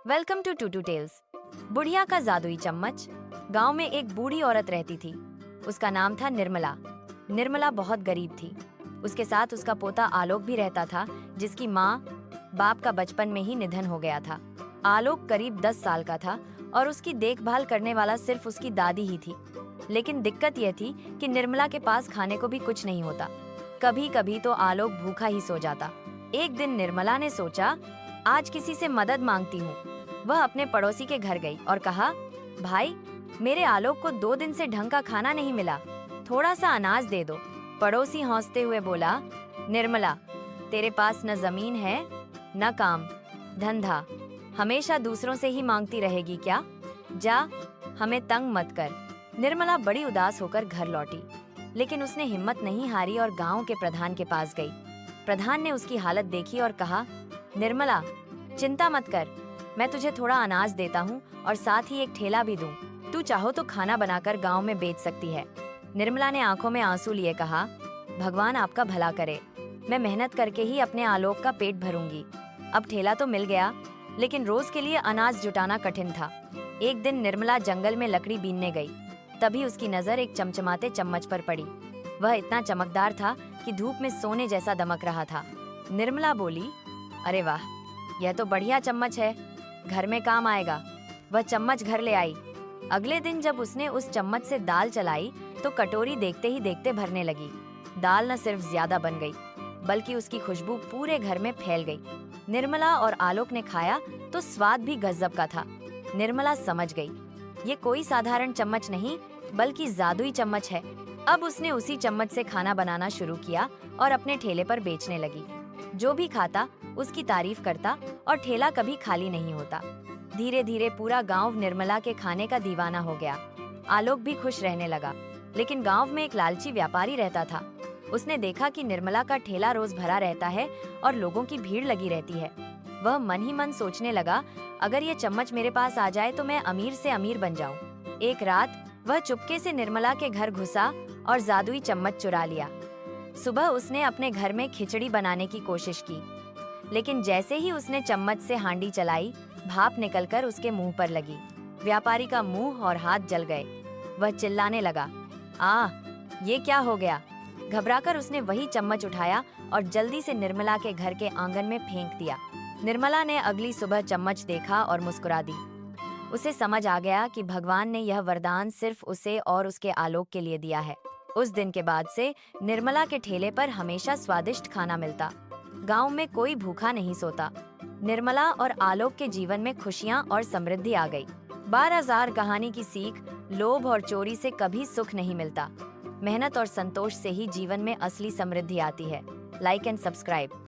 Welcome to Tutu tales. बुढ़िया का जादुई चम्मच। गांव में एक बूढ़ी औरत रहती थी। उसका नाम था निर्मला। निर्मला बहुत गरीब थी। उसके साथ उसका पोता आलोक भी रहता था, जिसकी माँ बाप का बचपन में ही निधन हो गया था। आलोक करीब 10 साल का था और उसकी देखभाल करने वाला सिर्फ उसकी दादी ही थी। लेकिन दिक्कत यह थी कि निर्मला के पास खाने को भी कुछ नहीं होता। कभी कभी तो आलोक भूखा ही सो जाता। एक दिन निर्मला ने सोचा, आज किसी से मदद मांगती हूँ। वह अपने पड़ोसी के घर गई और कहा, भाई, मेरे आलोक को 2 दिन से ढंग का खाना नहीं मिला, थोड़ा सा अनाज दे दो। पड़ोसी हंसते हुए बोला, निर्मला, तेरे पास न जमीन है न काम धंधा, हमेशा दूसरों से ही मांगती रहेगी क्या? जा, हमें तंग मत कर। निर्मला बड़ी उदास होकर घर लौटी, लेकिन उसने हिम्मत नहीं हारी और गांव के प्रधान के पास गई। प्रधान ने उसकी हालत देखी और कहा, निर्मला, चिंता मत कर, मैं तुझे थोड़ा अनाज देता हूँ और साथ ही एक ठेला भी दूँ। तू चाहो तो खाना बनाकर गांव में बेच सकती है। निर्मला ने आंखों में आंसू लिए कहा, भगवान आपका भला करे, मैं मेहनत करके ही अपने आलोक का पेट भरूंगी। अब ठेला तो मिल गया, लेकिन रोज के लिए अनाज जुटाना कठिन था। एक दिन निर्मला जंगल में लकड़ी बीनने गई। तभी उसकी नजर एक चमचमाते चम्मच पर पड़ी। वह इतना चमकदार था कि धूप में सोने जैसा दमक रहा था। निर्मला बोली, अरे वाह, यह तो बढ़िया चम्मच है, घर में काम आएगा। वह चम्मच घर ले आई। अगले दिन जब उसने उस चम्मच से दाल चलाई तो कटोरी देखते ही देखते भरने लगी। दाल न सिर्फ ज्यादा बन गई, बल्कि उसकी खुशबू पूरे घर में फैल गई। निर्मला और आलोक ने खाया तो स्वाद भी गजब का था। निर्मला समझ गई, ये कोई साधारण चम्मच नहीं, बल्कि जादुई चम्मच है। अब उसने उसी चम्मच से खाना बनाना शुरू किया और अपने ठेले पर बेचने लगी। जो भी खाता उसकी तारीफ करता और ठेला कभी खाली नहीं होता। धीरे धीरे पूरा गांव निर्मला के खाने का दीवाना हो गया। आलोक भी खुश रहने लगा, लेकिन गांव में एक लालची व्यापारी रहता था। उसने देखा कि निर्मला का ठेला रोज भरा रहता है और लोगों की भीड़ लगी रहती है। वह मन ही मन सोचने लगा, अगर ये चम्मच मेरे पास आ जाए तो मैं अमीर से अमीर बन जाऊं। एक रात वह चुपके से निर्मला के घर घुसा और जादुई चम्मच चुरा लिया। सुबह उसने अपने घर में खिचड़ी बनाने की कोशिश की, लेकिन जैसे ही उसने चम्मच से हांडी चलाई, भाप निकलकर उसके मुंह पर लगी। व्यापारी का मुंह और हाथ जल गए। वह चिल्लाने लगा, ये क्या हो गया? घबराकर उसने वही चम्मच उठाया और जल्दी से निर्मला के घर के आंगन में फेंक दिया। निर्मला ने अगली सुबह चम्मच देखा और मुस्कुरा दी। उसे समझ आ गया कि भगवान ने यह वरदान सिर्फ उसे और उसके आलोक के लिए दिया है। उस दिन के बाद से निर्मला के ठेले पर हमेशा स्वादिष्ट खाना मिलता। गांव में कोई भूखा नहीं सोता। निर्मला और आलोक के जीवन में खुशियां और समृद्धि आ गई। 12,000 कहानी की सीख, लोभ और चोरी से कभी सुख नहीं मिलता। मेहनत और संतोष से ही जीवन में असली समृद्धि आती है। Like and subscribe.